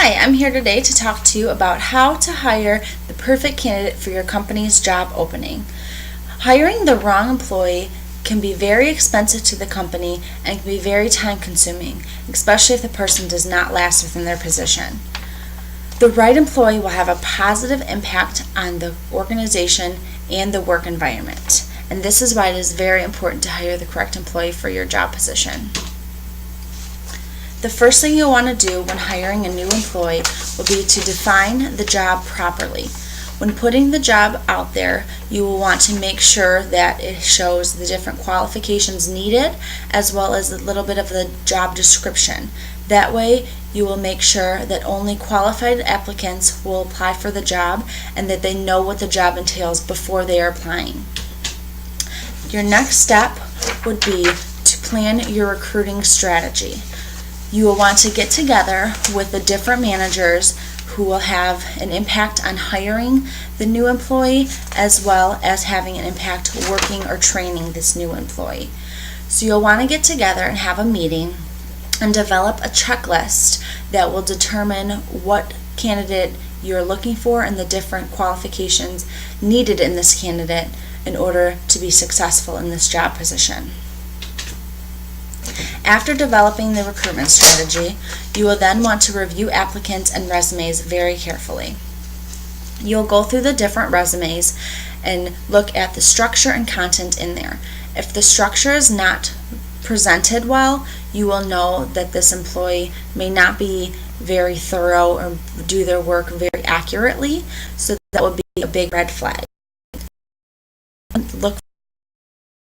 Hi, I'm here today to talk to you about how to hire the perfect candidate for your company's job opening. Hiring the wrong employee can be very expensive to the company and can be very time consuming, especially if the person does not last within their position. The right employee will have a positive impact on the organization and the work environment, and this is why it is very important to hire the correct employee for your job position. The first thing you'll want to do when hiring a new employee will be to define the job properly. When putting the job out there, you will want to make sure that it shows the different qualifications needed as well as a little bit of the job description. That way, you will make sure that only qualified applicants will apply for the job and that they know what the job entails before they are applying. Your next step would be to plan your recruiting strategy. You will want to get together with the different managers who will have an impact on hiring the new employee as well as having an impact working or training this new employee. So you'll want to get together and have a meeting and develop a checklist that will determine what candidate you're looking for and the different qualifications needed in this candidate in order to be successful in this job position. After developing the recruitment strategy, you will then want to review applicants and resumes very carefully. You'll go through the different resumes and look at the structure and content in there. If the structure is not presented well, you will know that this employee may not be very thorough or do their work very accurately, so that would be a big red flag. Look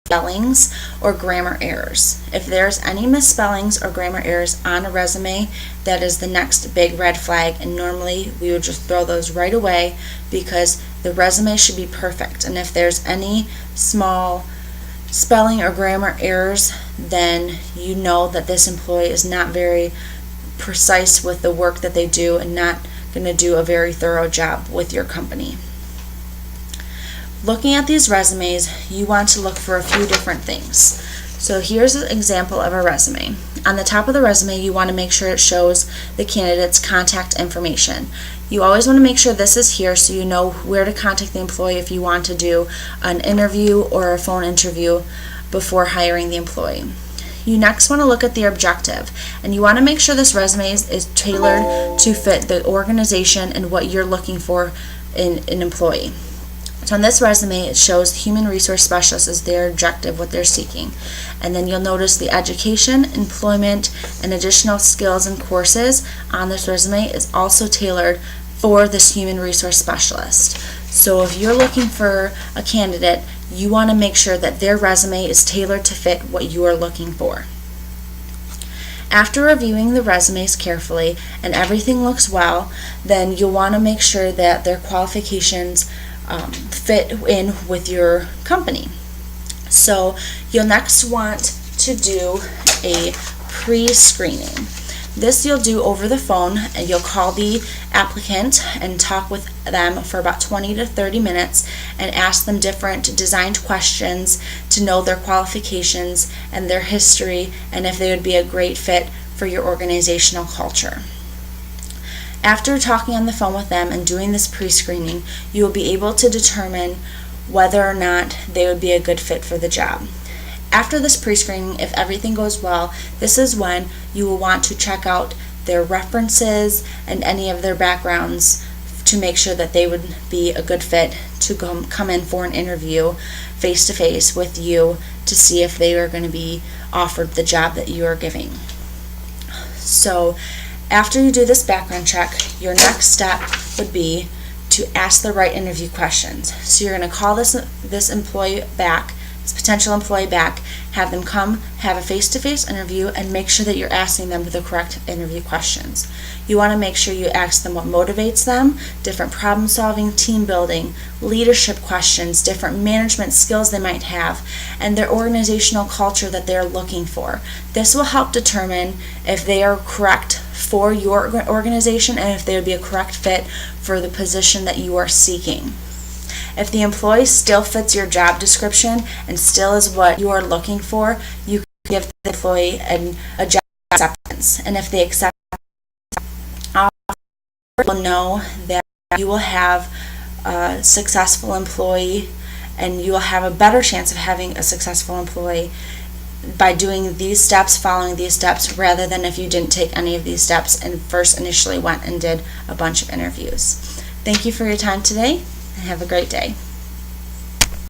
spellings or grammar errors. If there's any misspellings or grammar errors on a resume, that is the next big red flag, and normally we would just throw those right away because the resume should be perfect, and if there's any small spelling or grammar errors, then you know that this employee is not very precise with the work that they do and not going to do a very thorough job with your company. Looking at these resumes, you want to look for a few different things. So here's an example of a resume. On the top of the resume, you want to make sure it shows the candidate's contact information. You always want to make sure this is here so you know where to contact the employee if you want to do an interview or a phone interview before hiring the employee. You next want to look at the objective, and you want to make sure this resume is tailored to fit the organization and what you're looking for in an employee. So on this resume, it shows human resource specialist as their objective, what they're seeking. And then you'll notice the education, employment, and additional skills and courses on this resume is also tailored for this human resource specialist. So if you're looking for a candidate, you want to make sure that their resume is tailored to fit what you are looking for. After reviewing the resumes carefully and everything looks well, then you'll want to make sure that their qualifications fit in with your company. So you'll next want to do a pre-screening. This you'll do over the phone, and you'll call the applicant and talk with them for about 20 to 30 minutes and ask them different designed questions to know their qualifications and their history and if they would be a great fit for your organizational culture. After talking on the phone with them and doing this pre-screening, you will be able to determine whether or not they would be a good fit for the job. After this pre-screening, if everything goes well, this is when you will want to check out their references and any of their backgrounds to make sure that they would be a good fit to come in for an interview face-to-face with you to see if they are going to be offered the job that you are giving. So after you do this background check, your next step would be to ask the right interview questions. So you're going to call this employee back, this potential employee back, have them come, have a face-to-face interview, and make sure that you're asking them the correct interview questions. You want to make sure you ask them what motivates them, different problem-solving, team building, leadership questions, different management skills they might have, and their organizational culture that they're looking for. This will help determine if they are correct for your organization and if they would be a correct fit for the position that you are seeking. If the employee still fits your job description and still is what you are looking for, you can give the employee a job acceptance. And if they accept, will know that you will have a successful employee, and you will have a better chance of having a successful employee by doing these steps, following these steps, rather than if you didn't take any of these steps and first initially went and did a bunch of interviews. Thank you for your time today, and have a great day.